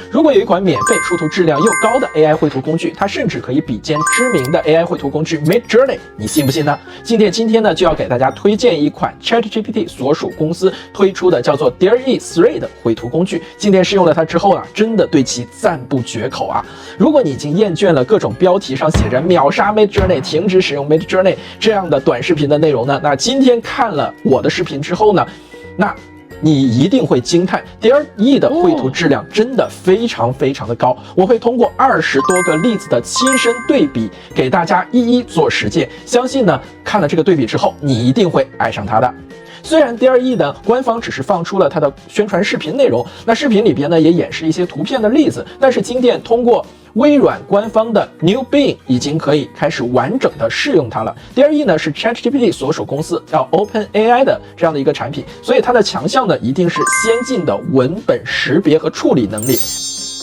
如果有一款免费、殊途质量又高的 AI 绘图工具，它甚至可以比肩知名的 AI 绘图工具 Midjourney， 你信不信呢？今天呢就要给大家推荐一款 ChatGPT 所属公司推出的叫做 DALL-E 3的绘图工具。今天试用了它之后啊，真的对其赞不绝口啊！如果你已经厌倦了各种标题上写着秒杀 Midjourney、停止使用 Midjourney 这样的短视频的内容呢，那今天看了我的视频之后呢，那你一定会惊叹 DALL-E 的绘图质量真的非常的高。我会通过20多个例子的亲身对比给大家一一做实践，相信呢看了这个对比之后，你一定会爱上它的。虽然 DALL-E 呢官方只是放出了它的宣传视频内容，那视频里边呢也演示一些图片的例子，但是今天通过微软官方的 New Bing 已经可以开始完整的试用它了。DALL-E 呢是 ChatGPT 所属公司叫 OpenAI 的这样的一个产品，所以它的强项呢一定是先进的文本识别和处理能力。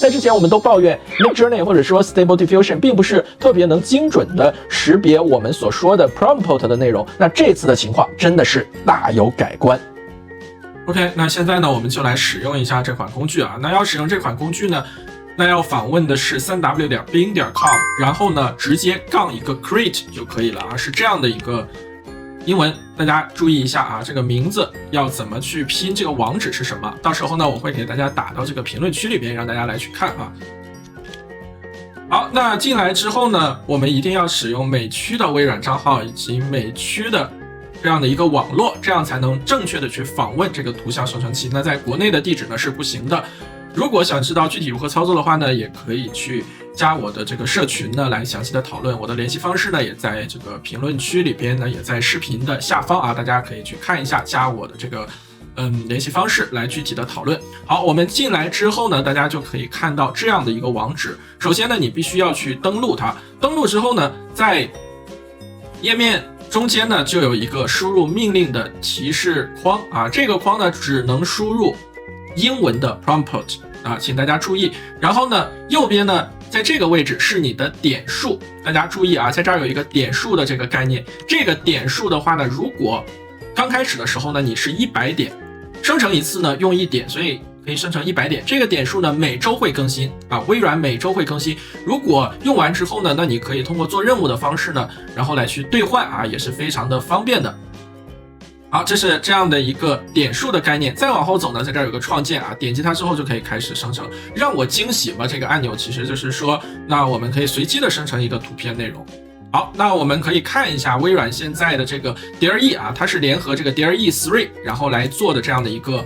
在之前我们都抱怨 Midjourney 或者说 Stable Diffusion 并不是特别能精准的识别我们所说的 prompt 的内容，那这次的情况真的是大有改观。OK， 那现在呢我们就来使用一下这款工具啊。那要使用这款工具呢，那要访问的是 3w.bing.com， 然后呢直接杠一个 create 就可以了啊，是这样的一个英文，大家注意一下啊，这个名字要怎么去拼，这个网址是什么？到时候呢，我会给大家打到这个评论区里边，让大家来去看啊。好，那进来之后呢，我们一定要使用美区的微软账号以及美区的这样的一个网络，这样才能正确的去访问这个图像生成器。那在国内的地址呢是不行的。如果想知道具体如何操作的话呢，也可以去加我的这个社群呢来详细的讨论。我的联系方式呢也在这个评论区里边呢，也在视频的下方啊，大家可以去看一下，加我的这个联系方式来具体的讨论。好，我们进来之后呢，大家就可以看到这样的一个网址。首先呢，你必须要去登录它，登录之后呢，在页面中间呢就有一个输入命令的提示框啊，这个框呢只能输入英文的 prompt 啊，请大家注意。然后呢，右边呢，在这个位置是你的点数，大家注意啊，在这儿有一个点数的这个概念。这个点数的话呢，如果刚开始的时候呢，你是100点，生成一次呢用1点，所以可以生成100点。这个点数呢每周会更新啊，微软每周会更新。如果用完之后呢，那你可以通过做任务的方式呢，然后来去兑换啊，也是非常的方便的。好，这是这样的一个点数的概念。再往后走呢，在这儿有个创建啊，点击它之后就可以开始生成。让我惊喜吧，这个按钮其实就是说，那我们可以随机的生成一个图片内容。好，那我们可以看一下微软现在的这个 DALL-E 啊，它是联合这个 DALL-E 3，然后来做的这样的一个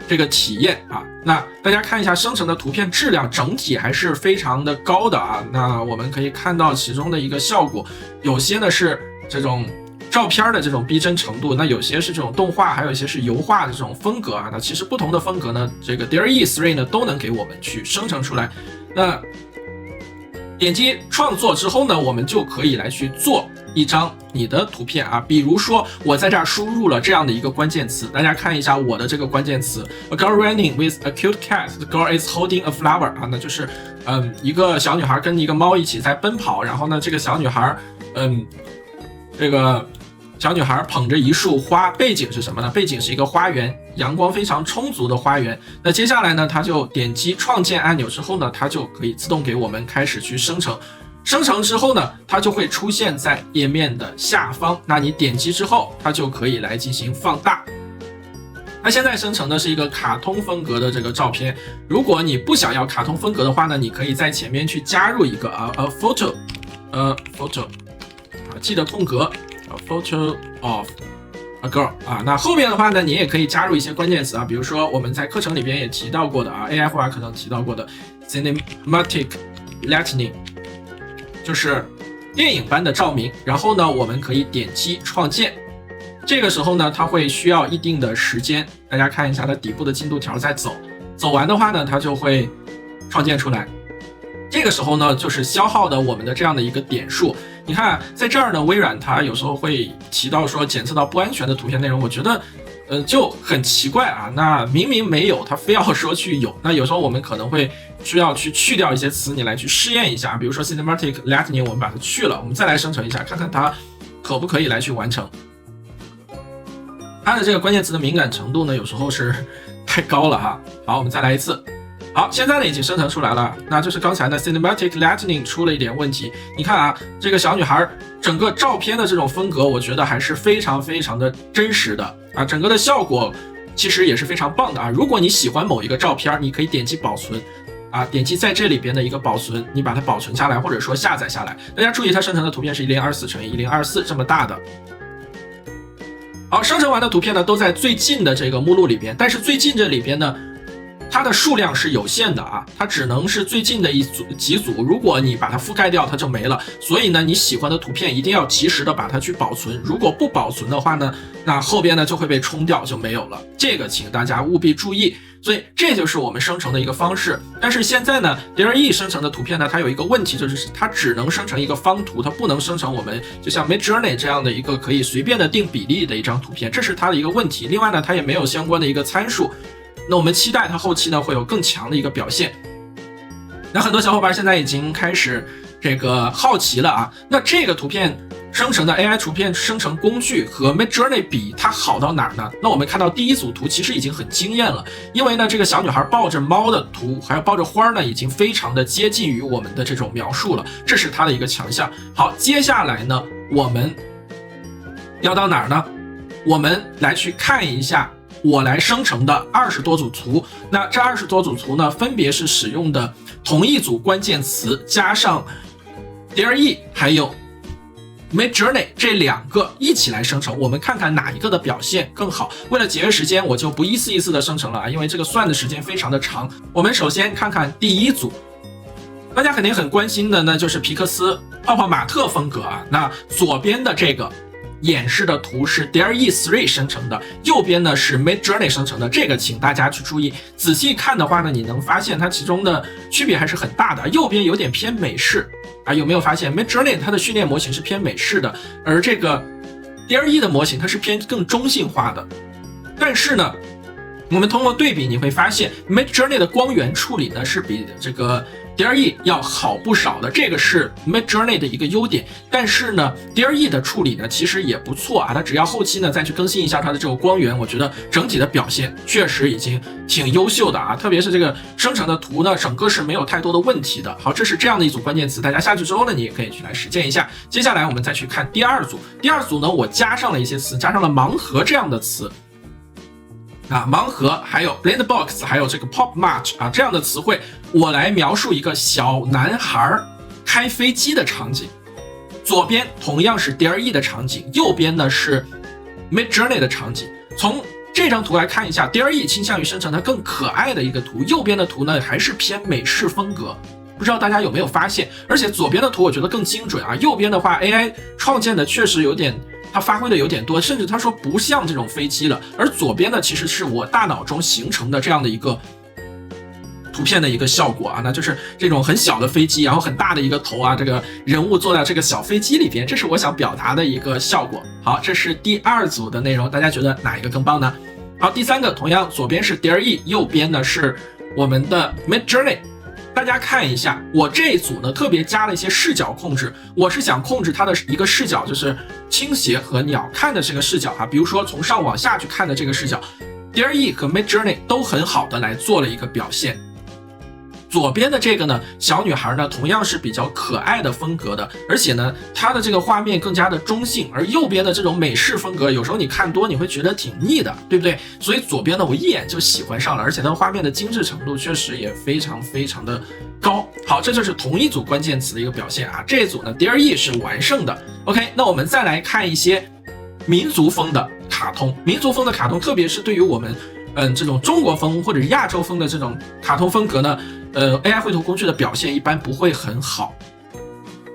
这个体验啊。那大家看一下生成的图片质量整体还是非常的高的啊。那我们可以看到其中的一个效果，有些呢是这种照片的这种逼真程度，那有些是这种动画，还有一些是油画的这种风格啊。那其实不同的风格呢，这个 DALL-E 3呢都能给我们去生成出来。那点击创作之后呢，我们就可以来去做一张你的图片啊。比如说我在这儿输入了这样的一个关键词，大家看一下我的这个关键词 A girl running with a cute cat, the girl is holding a flower 啊，那就是一个小女孩跟一个猫一起在奔跑，然后呢这个小女孩这个小女孩捧着一束花，背景是什么呢？背景是一个花园，阳光非常充足的花园。那接下来呢，它就点击创建按钮之后呢，它就可以自动给我们开始去生成。生成之后呢，它就会出现在页面的下方。那你点击之后，它就可以来进行放大。它现在生成的是一个卡通风格的这个照片。如果你不想要卡通风格的话呢，你可以在前面去加入一个photo 记得空格。A photo of a girl 啊，那后面的话呢，你也可以加入一些关键词啊，比如说我们在课程里边也提到过的啊 ，AI 绘画可能提到过的 cinematic lighting， 就是电影般的照明。然后呢，我们可以点击创建，这个时候呢，它会需要一定的时间，大家看一下它底部的进度条在走，走完的话呢，它就会创建出来。这个时候呢，就是消耗的我们的这样的一个点数。你看，在这儿呢，微软它有时候会提到说检测到不安全的图片内容，我觉得，就很奇怪啊。那明明没有，它非要说去有。那有时候我们可能会需要去掉一些词，你来去试验一下。比如说 cinematic lighting， 我们把它去了，我们再来生成一下，看看它可不可以来去完成。它的这个关键词的敏感程度呢，有时候是太高了哈。好，我们再来一次。好，现在呢已经生成出来了，那就是刚才呢 Cinematic Lightning 出了一点问题。你看啊，这个小女孩整个照片的这种风格，我觉得还是非常非常的真实的啊，整个的效果其实也是非常棒的啊。如果你喜欢某一个照片，你可以点击保存。啊，点击在这里边的一个保存，你把它保存下来，或者说下载下来。大家注意，它生成的图片是1024×1024这么大的。好，生成完的图片呢都在最近的这个目录里边，但是最近这里边呢，它的数量是有限的啊，它只能是最近的几组，如果你把它覆盖掉，它就没了。所以呢，你喜欢的图片一定要及时的把它去保存，如果不保存的话呢，那后边呢就会被冲掉，就没有了。这个请大家务必注意。所以这就是我们生成的一个方式。但是现在呢 ，DALL-E 生成的图片呢，它有一个问题，就是它只能生成一个方图，它不能生成我们就像 Midjourney 这样的一个可以随便的定比例的一张图片，这是它的一个问题。另外呢，它也没有相关的一个参数。那我们期待它后期呢会有更强的一个表现。那很多小伙伴现在已经开始这个好奇了啊，那这个图片生成的 AI 图片生成工具和 Midjourney 比，它好到哪儿呢？那我们看到第一组图其实已经很惊艳了，因为呢这个小女孩抱着猫的图，还有抱着花呢，已经非常的接近于我们的这种描述了，这是它的一个强项。好，接下来呢我们要到哪儿呢？我们来去看一下我来生成的20多组图。那这20多组图呢，分别是使用的同一组关键词加上 DALL-E 还有Midjourney 这两个一起来生成，我们看看哪一个的表现更好。为了节约时间，我就不一次一次的生成了啊，因为这个算的时间非常的长。我们首先看看第一组，大家肯定很关心的呢，就是皮克斯泡泡玛特风格啊。那左边的这个演示的图是 DALL-E 3生成的，右边呢是 Midjourney 生成的，这个请大家去注意。仔细看的话呢，你能发现它其中的区别还是很大的。右边有点偏美式啊，有没有发现 Midjourney 它的训练模型是偏美式的，而这个 DALL-E 的模型它是偏更中性化的。但是呢，我们通过对比你会发现 Midjourney 的光源处理呢是比这个DALL-E 要好不少的，这个是 Midjourney 的一个优点。但是呢 DALL-E 的处理呢其实也不错啊，它只要后期呢再去更新一下它的这个光源，我觉得整体的表现确实已经挺优秀的啊，特别是这个生成的图呢，整个是没有太多的问题的。好，这是这样的一组关键词，大家下去之后呢，你也可以去来实践一下。接下来我们再去看第二组，第二组呢我加上了一些词，加上了盲盒这样的词。啊，盲盒，还有 Blind Box， 还有这个 Pop Mart 啊，这样的词汇，我来描述一个小男孩开飞机的场景。左边同样是 DALL-E 的场景，右边呢是 Midjourney 的场景。从这张图来看一下 ，DALL-E 倾向于生成它更可爱的一个图，右边的图呢还是偏美式风格。不知道大家有没有发现？而且左边的图我觉得更精准啊，右边的话 AI 创建的确实有点。它发挥的有点多，甚至他说不像这种飞机了，而左边呢其实是我大脑中形成的这样的一个图片的一个效果啊，那就是这种很小的飞机，然后很大的一个头啊，这个人物坐在这个小飞机里边，这是我想表达的一个效果。好，这是第二组的内容，大家觉得哪一个更棒呢？好，第三个同样左边是 DALL-E， 右边呢是我们的 Midjourney。大家看一下，我这一组呢特别加了一些视角控制，我是想控制它的一个视角，就是倾斜和鸟瞰的这个视角啊，比如说从上往下去看的这个视角 ，DALL-E 和 Midjourney 都很好的来做了一个表现。左边的这个呢，小女孩呢同样是比较可爱的风格的，而且呢它的这个画面更加的中性，而右边的这种美式风格，有时候你看多你会觉得挺腻的，对不对？所以左边呢我一眼就喜欢上了，而且它的画面的精致程度确实也非常非常的高。好，这就是同一组关键词的一个表现啊。这一组呢 DALL-E 是完胜的。OK， 那我们再来看一些民族风的卡通，民族风的卡通，特别是对于我们这种中国风或者是亚洲风的这种卡通风格呢，AI 绘图工具的表现一般不会很好。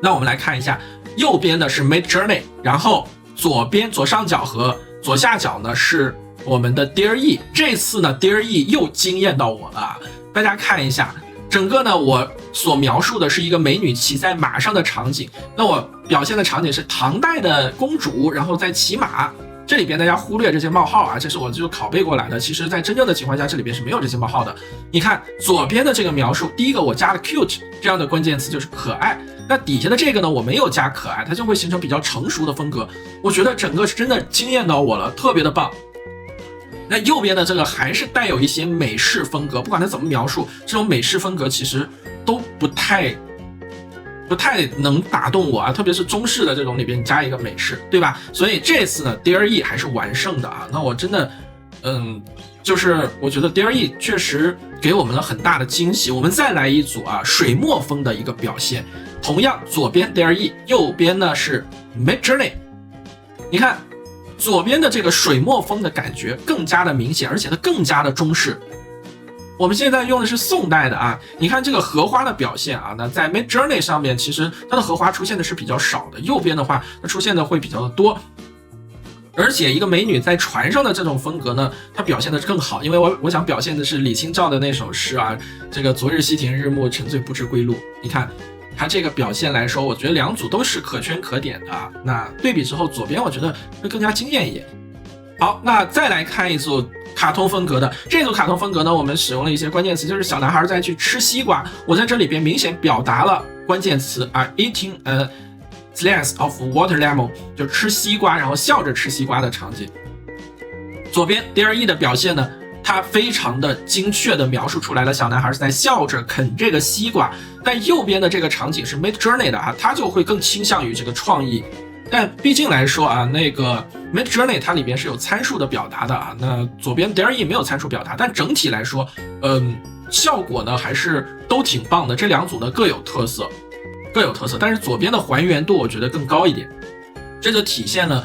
那我们来看一下，右边呢是 Midjourney， 然后左上角和左下角呢是我们的 DALL-E。这次呢 DALL-E 又惊艳到我了，大家看一下，整个呢我所描述的是一个美女骑在马上的场景，那我表现的场景是唐代的公主，然后在骑马。这里边大家忽略这些冒号啊，这是我就拷贝过来的。其实，在真正的情况下，这里边是没有这些冒号的。你看左边的这个描述，第一个我加了 cute 这样的关键词，就是可爱。那底下的这个呢，我没有加可爱，它就会形成比较成熟的风格。我觉得整个是真的惊艳到我了，特别的棒。那右边的这个还是带有一些美式风格，不管它怎么描述，这种美式风格其实都不太能打动我啊，特别是中式的这种里边加一个美式，对吧？所以这次呢 Dear E 还是完胜的啊。那我真的就是我觉得 Dear E 确实给我们了很大的惊喜。我们再来一组啊水墨风的一个表现，同样左边 Dear E， 右边呢是 Midjourney。 你看左边的这个水墨风的感觉更加的明显，而且它更加的中式。我们现在用的是宋代的啊，你看这个荷花的表现啊，那在 Midjourney 上面其实它的荷花出现的是比较少的，右边的话它出现的会比较的多。而且一个美女在船上的这种风格呢，它表现的更好，因为我想表现的是李清照的那首诗啊，这个昨日溪亭日暮，沉醉不知归路。你看它这个表现来说，我觉得两组都是可圈可点的啊。那对比之后，左边我觉得会更加惊艳一点。好，那再来看一组卡通风格的，这组卡通风格呢，我们使用了一些关键词，就是小男孩在去吃西瓜。我在这里边明显表达了关键词啊 ，eating glass of water lemon， 就吃西瓜，然后笑着吃西瓜的场景。左边 Dear E 的表现呢，它非常的精确的描述出来了小男孩是在笑着啃这个西瓜，但右边的这个场景是 Midjourney 的啊，它就会更倾向于这个创意。但毕竟来说啊，那个 Midjourney 它里边是有参数的表达的啊，那左边 Dear E 没有参数表达，但整体来说，效果呢还是都挺棒的。这两组呢各有特色，但是左边的还原度我觉得更高一点，这就体现了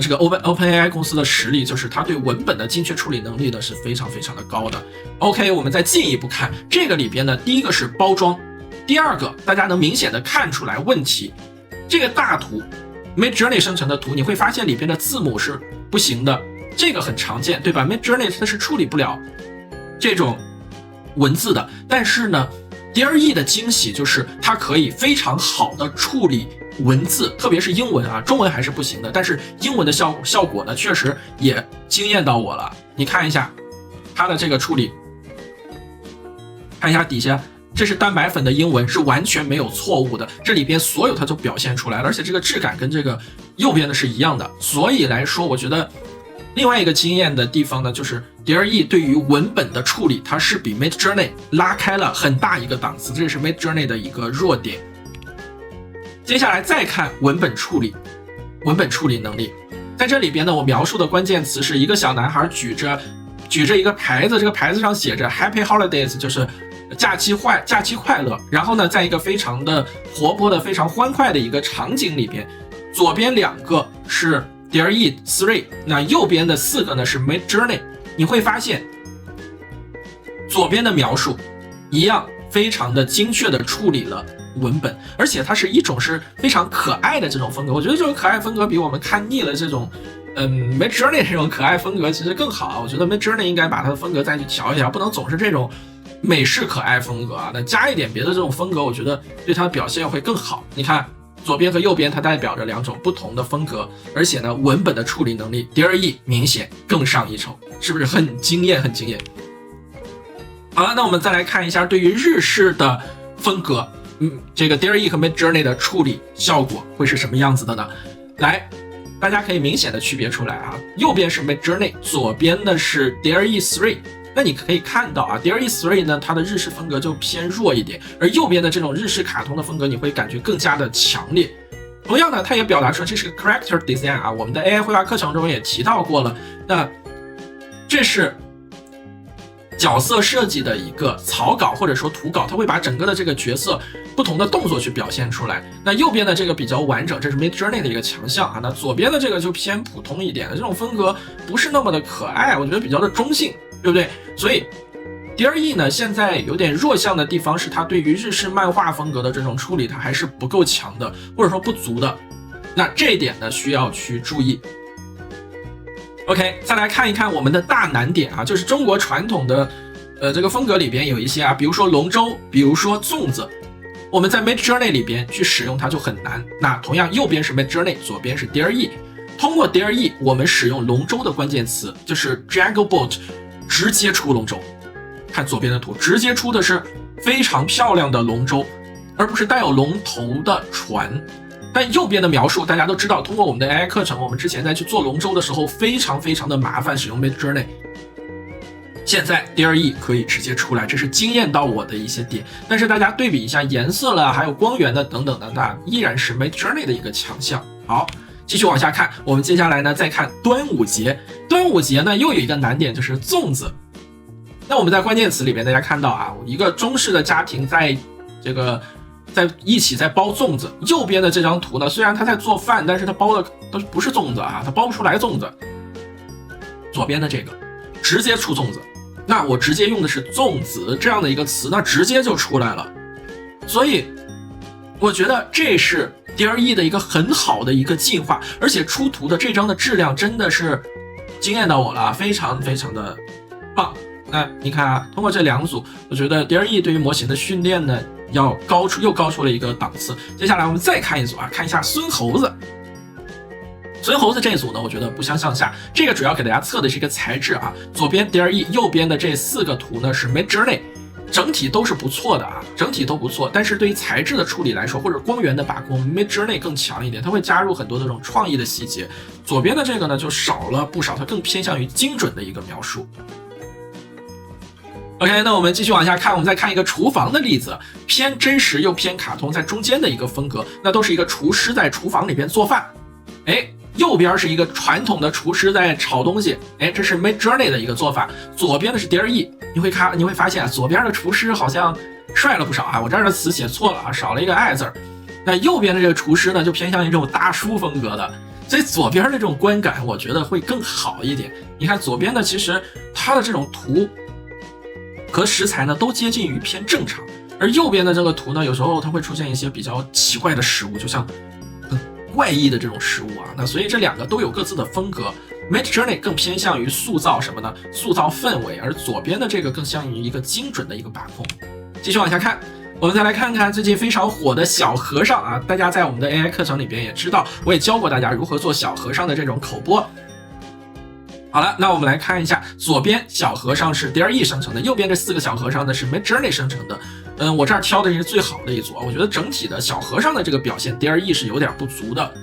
这个 OpenAI 公司的实力，就是它对文本的精确处理能力呢是非常非常的高的。OK， 我们再进一步看这个里边呢，第一个是包装，第二个大家能明显的看出来问题，这个大图 Midjourney 生成的图，你会发现里边的字母是不行的，这个很常见，对吧？ Midjourney 它是处理不了这种文字的，但是呢Dear E 的惊喜就是它可以非常好的处理文字，特别是英文啊，中文还是不行的，但是英文的效果呢，确实也惊艳到我了。你看一下它的这个处理，看一下底下，这是蛋白粉的英文，是完全没有错误的，这里边所有它就表现出来了，而且这个质感跟这个右边的是一样的。所以来说，我觉得另外一个惊艳的地方呢，就是 Dear E 对于文本的处理，它是比 Midjourney 拉开了很大一个档次，这是 Midjourney 的一个弱点。接下来再看文本处理能力，在这里边呢，我描述的关键词是一个小男孩举着一个牌子，这个牌子上写着 Happy Holidays， 就是假期快乐。然后呢，在一个非常的活泼的、非常欢快的一个场景里边，左边两个是Dear E 3，那右边的4个呢是 Midjourney。你会发现，左边的描述一样非常的精确的处理了文本，而且它是一种是非常可爱的这种风格。我觉得这种可爱风格比我们看腻了这种Midjourney 这种可爱风格其实更好。我觉得 Midjourney 应该把它的风格再去调一调，不能总是这种美式可爱风格啊，那加一点别的这种风格，我觉得对它的表现会更好。你看左边和右边它代表着两种不同的风格，而且呢文本的处理能力 Dear E 明显更上一筹，是不是很惊艳好了，那我们再来看一下对于日式的风格，这个 Dear E 和 Midjourney 的处理效果会是什么样子的呢？来，大家可以明显的区别出来啊，右边是 Midjourney， 左边呢是 Dear E 3。那你可以看到啊 Dear E 3呢，它的日式风格就偏弱一点，而右边的这种日式卡通的风格，你会感觉更加的强烈。同样呢，它也表达出这是个 character design 啊，我们的 AI 绘画课程中也提到过了。那这是角色设计的一个草稿或者说图稿，它会把整个的这个角色不同的动作去表现出来。那右边的这个比较完整，这是 Midjourney 的一个强项啊。那左边的这个就偏普通一点的，这种风格不是那么的可爱，我觉得比较的中性，对不对？所以 Dear E 呢，现在有点弱项的地方是它对于日式漫画风格的这种处理，它还是不够强的，或者说不足的。那这一点呢，需要去注意。OK， 再来看一看我们的大难点啊，就是中国传统的这个风格里边有一些啊，比如说龙舟，比如说粽子，我们在 Midjourney 里边去使用它就很难。那同样右边是 Midjourney， 左边是 Dear E。通过 Dear E， 我们使用龙舟的关键词就是 Dragon Boat， 直接出龙舟。看左边的图，直接出的是非常漂亮的龙舟，而不是带有龙头的船。但右边的描述大家都知道，通过我们的 AI 课程，我们之前在去做龙舟的时候非常非常的麻烦，使用 Midjourney 现在 Dear E 可以直接出来，这是惊艳到我的一些点。但是大家对比一下颜色了，还有光源的等等的，那依然是 Midjourney 的一个强项。好，继续往下看，我们接下来呢再看端午节。端午节呢又有一个难点，就是粽子。那我们在关键词里面，大家看到啊，一个中式的家庭在一起在包粽子。右边的这张图呢，虽然他在做饭，但是他包的都不是粽子啊，他包不出来粽子。左边的这个直接出粽子。那我直接用的是粽子这样的一个词，那直接就出来了。所以我觉得这是 Dear E 的一个很好的一个进化，而且出图的这张的质量真的是惊艳到我了，非常非常的棒。那你看啊，通过这两组，我觉得 Dear E 对于模型的训练呢又高出了一个档次。接下来我们再看一组啊，看一下孙猴子。孙猴子这一组呢，我觉得不相上下。这个主要给大家测的是一个材质啊，左边 Dear E， 右边的这4个图呢是 Midjourney， 整体都是不错的啊，整体都不错。但是对于材质的处理来说，或者光源的把控 ，Midjourney 更强一点，它会加入很多的这种创意的细节。左边的这个呢就少了不少，它更偏向于精准的一个描述。OK， 那我们继续往下看，我们再看一个厨房的例子，偏真实又偏卡通，在中间的一个风格，那都是一个厨师在厨房里边做饭。右边是一个传统的厨师在炒东西，这是 Midjourney 的一个做法。左边的是 Dear E， 你会发现啊，左边的厨师好像帅了不少啊，我这儿的词写错了啊，少了一个爱字儿。那右边的这个厨师呢，就偏向于这种大叔风格的，所以左边的这种观感，我觉得会更好一点。你看左边的，其实它的这种图和食材呢，都接近于偏正常，而右边的这个图呢，有时候它会出现一些比较奇怪的食物，就像怪异的这种食物啊，那所以这两个都有各自的风格。Midjourney 更偏向于塑造什么呢？塑造氛围，而左边的这个更像于一个精准的一个把控。继续往下看，我们再来看看最近非常火的小和尚啊，大家在我们的 AI 课程里边也知道，我也教过大家如何做小和尚的这种口播。好了，那我们来看一下，左边小和尚是 Dear E 生成的，右边这4个小和尚呢是 Midjourney 生成的。我这儿挑的是最好的一组啊，我觉得整体的小和尚的这个表现 Dear E 是有点不足的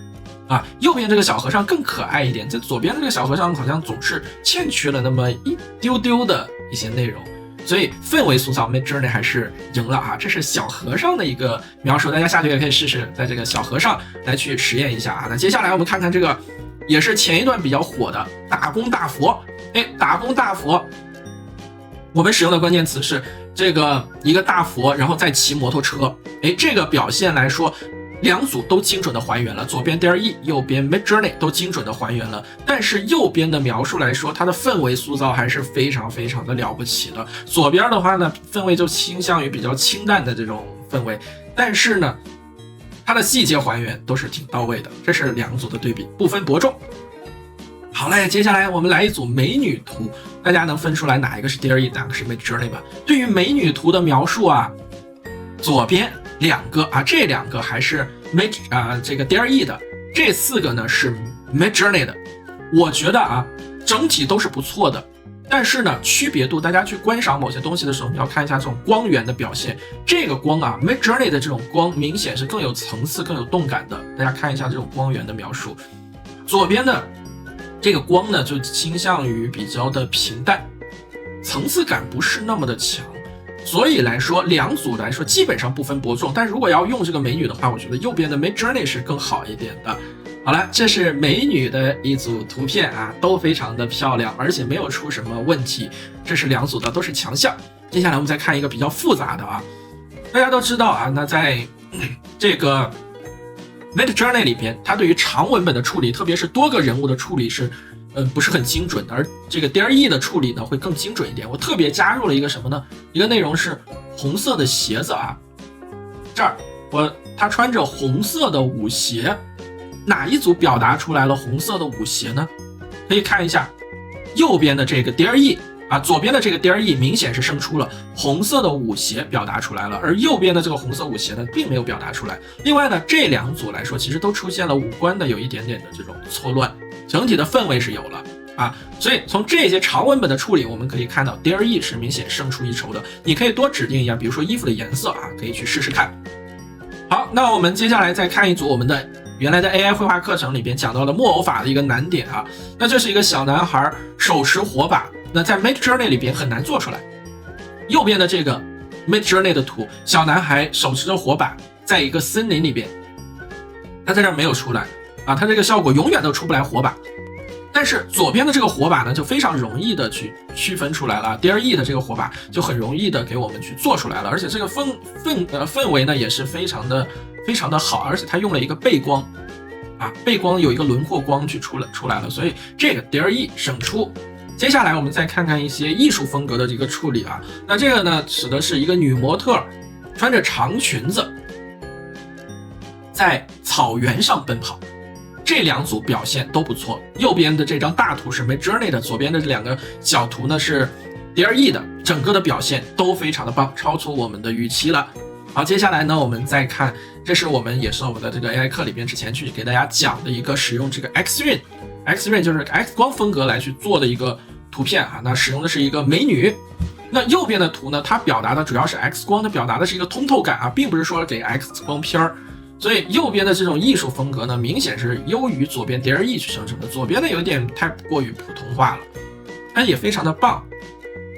啊。右边这个小和尚更可爱一点，在左边的这个小和尚好像总是欠缺了那么一丢丢的一些内容，所以氛围塑造 Midjourney 还是赢了啊。这是小和尚的一个描述，大家下个月可以试试在这个小和尚来去实验一下啊。那接下来我们看看这个。也是前一段比较火的打工大佛，打工大佛，我们使用的关键词是这个一个大佛，然后再骑摩托车，这个表现来说，两组都精准的还原了，左边 Dear E， 右边 Midjourney 都精准的还原了，但是右边的描述来说，它的氛围塑造还是非常非常的了不起的。左边的话呢，氛围就倾向于比较清淡的这种氛围，但是呢，它的细节还原都是挺到位的，这是两组的对比，不分伯仲。好嘞，接下来我们来一组美女图，大家能分出来哪一个是 Dear E， 哪个是 Midjourney 吧？对于美女图的描述啊，左边2个啊，这2个还是这个 Dear E 的，这4个呢是 Midjourney 的。我觉得啊，整体都是不错的。但是呢，区别度，大家去观赏某些东西的时候，你要看一下这种光源的表现。这个光啊 ，Midjourney 的这种光明显是更有层次、更有动感的。大家看一下这种光源的描述。左边的这个光呢，就倾向于比较的平淡，层次感不是那么的强。所以来说，两组来说基本上不分伯仲。但如果要用这个美女的话，我觉得右边的 Midjourney 是更好一点的。好了，这是美女的一组图片啊，都非常的漂亮，而且没有出什么问题。这是两组的都是强项。接下来我们再看一个比较复杂的啊，大家都知道啊，那在这个 Midjourney 里边，它对于长文本的处理，特别是多个人物的处理是不是很精准的，而这个 Dear E 的处理呢会更精准一点。我特别加入了一个什么呢？一个内容是红色的鞋子啊，这儿他穿着红色的舞鞋。哪一组表达出来了红色的舞鞋呢？可以看一下右边的这个 Dear E 啊，左边的这个 Dear E 明显是胜出了，红色的舞鞋表达出来了，而右边的这个红色舞鞋呢，并没有表达出来。另外呢，这两组来说，其实都出现了五官的有一点点的这种错乱，整体的氛围是有了啊。所以从这些长文本的处理，我们可以看到 Dear E 是明显胜出一筹的。你可以多指定一下，比如说衣服的颜色啊，可以去试试看。好，那我们接下来再看一组我们的原来的 AI 绘画课程里边讲到了木偶法的一个难点啊，那这是一个小男孩手持火把，那在 Midjourney 里边很难做出来。右边的这个 Midjourney 的图，小男孩手持着火把，在一个森林里边，他在这儿没有出来啊，他这个效果永远都出不来火把。但是左边的这个火把呢，就非常容易的去区分出来了。DRE 的这个火把就很容易的给我们去做出来了，而且这个氛围呢也是非常的好，而且它用了一个背光啊，背光有一个轮廓光去出来了，所以这个 DRE 胜出。接下来我们再看看一些艺术风格的这个处理啊，那这个呢指的是一个女模特穿着长裙子在草原上奔跑。这两组表现都不错，右边的这张大图是 Midjourney 的，左边的这两个小图呢是 DRE 的，整个的表现都非常的棒，超出我们的预期了。好，接下来呢我们再看，这是我们的这个 AI 课里边之前去给大家讲的一个使用这个 X-Ray 就是 X 光风格来去做的一个图片啊，那使用的是一个美女。那右边的图呢，它表达的主要是 X 光，它表达的是一个通透感啊，并不是说给 X 光片儿。所以右边的这种艺术风格呢，明显是优于左边 DRE 去生成的，左边呢有点太过于普通化了，但也非常的棒。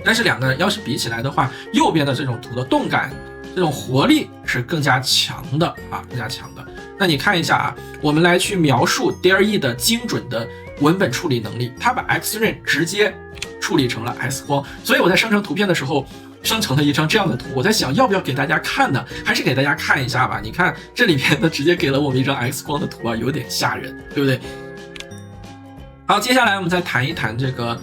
但是两个要是比起来的话，右边的这种图的动感、这种活力是更加强的啊，更加强的。那你看一下啊，我们来去描述 DRE 的精准的文本处理能力，它把 X-Ray 直接处理成了 X 光，所以我在生成图片的时候生成了一张这样的图，我在想要不要给大家看呢？还是给大家看一下吧。你看这里面呢，直接给了我们一张 X 光的图啊，有点吓人，对不对？好，接下来我们再谈一谈这个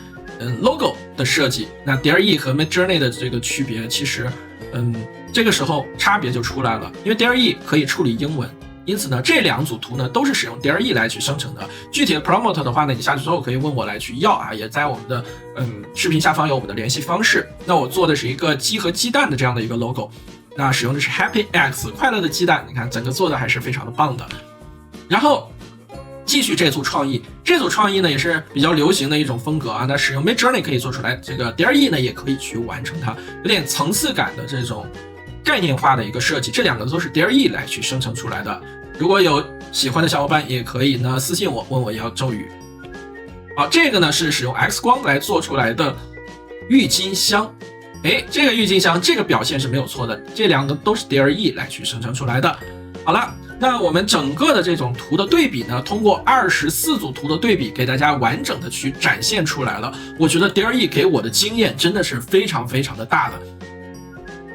logo 的设计。那 DRE 和 Midjourney 的这个区别，其实这个时候差别就出来了，因为 DRE 可以处理英文。因此呢，这两组图呢都是使用 DRE 来去生成的。具体的 prompt 的话呢，你下去之后可以问我来去要啊，也在我们的视频下方有我们的联系方式。那我做的是一个鸡和鸡蛋的这样的一个 logo， 那使用的是 Happy Eggs 快乐的鸡蛋，你看整个做的还是非常的棒的。然后继续这组创意呢也是比较流行的一种风格啊，那使用 Midjourney 可以做出来，这个 DRE 呢也可以去完成它，有点层次感的这种概念化的一个设计，这两个都是 DRE 来去生成出来的。如果有喜欢的小伙伴，也可以呢私信我问我要咒语。好，这个呢是使用 X 光来做出来的郁金香，这个郁金香这个表现是没有错的，这两个都是 DRE 来去生成出来的。好了，那我们整个的这种图的对比呢，通过24组图的对比，给大家完整的去展现出来了。我觉得 DRE 给我的经验真的是非常非常的大的。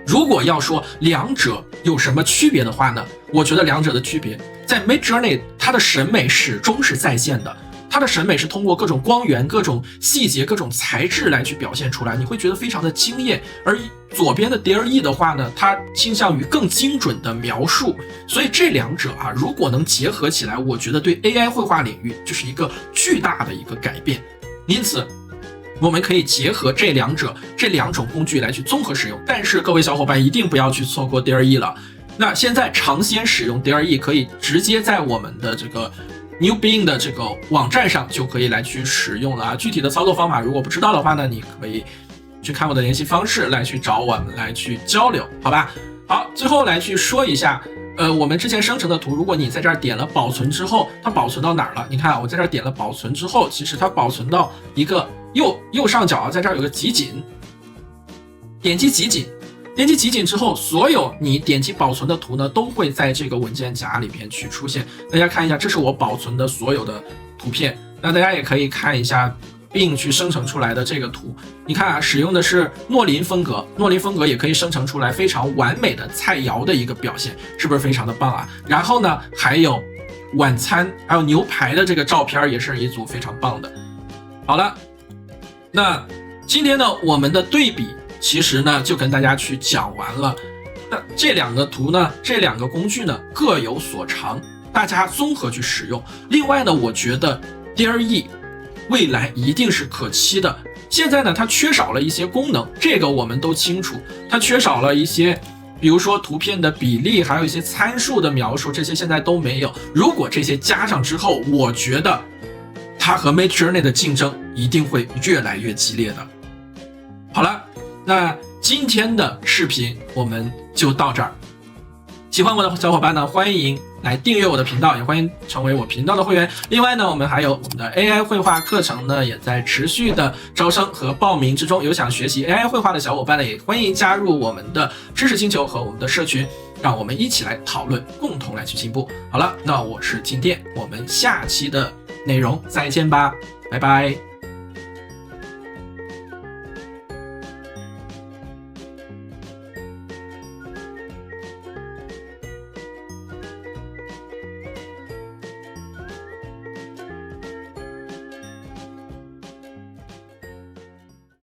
如果要说两者有什么区别的话呢，我觉得两者的区别在 Midjourney 它的审美始终是在线的，它的审美是通过各种光源、各种细节、各种材质来去表现出来，你会觉得非常的惊艳。而左边的 DRE 的话呢，它倾向于更精准的描述，所以这两者啊，如果能结合起来，我觉得对 AI 绘画领域就是一个巨大的一个改变。因此我们可以结合这两种工具来去综合使用，但是各位小伙伴一定不要去错过 DRE 了。那现在尝鲜使用 DRE 可以直接在我们的这个 New Being 的这个网站上就可以来去使用了啊。具体的操作方法如果不知道的话呢，你可以去看我的联系方式来去找我们来去交流，好吧？好，最后来去说一下我们之前生成的图，如果你在这儿点了保存之后，它保存到哪儿了？你看我在这儿点了保存之后，其实它保存到一个右上角啊，在这儿有个集锦，点击集锦之后，所有你点击保存的图呢，都会在这个文件夹里面去出现。大家看一下，这是我保存的所有的图片。那大家也可以看一下并去生成出来的这个图，你看啊，使用的是诺林风格也可以生成出来非常完美的菜肴的一个表现，是不是非常的棒啊？然后呢，还有晚餐，还有牛排的这个照片，也是一组非常棒的。好了，那今天呢，我们的对比其实呢就跟大家去讲完了。那这两个图呢，这两个工具呢各有所长，大家综合去使用。另外呢，我觉得 DRE 未来一定是可期的。现在呢，它缺少了一些功能，这个我们都清楚，它缺少了一些，比如说图片的比例，还有一些参数的描述，这些现在都没有。如果这些加上之后，我觉得它和 Midjourney 的竞争一定会越来越激烈的。好了，那今天的视频我们就到这儿。喜欢我的小伙伴呢，欢迎来订阅我的频道，也欢迎成为我频道的会员。另外呢，我们还有我们的 AI 绘画课程呢，也在持续的招生和报名之中。有想学习 AI 绘画的小伙伴呢，也欢迎加入我们的知识星球和我们的社群，让我们一起来讨论，共同来去进步。好了，那我是金店，我们下期的内容再见吧，拜拜。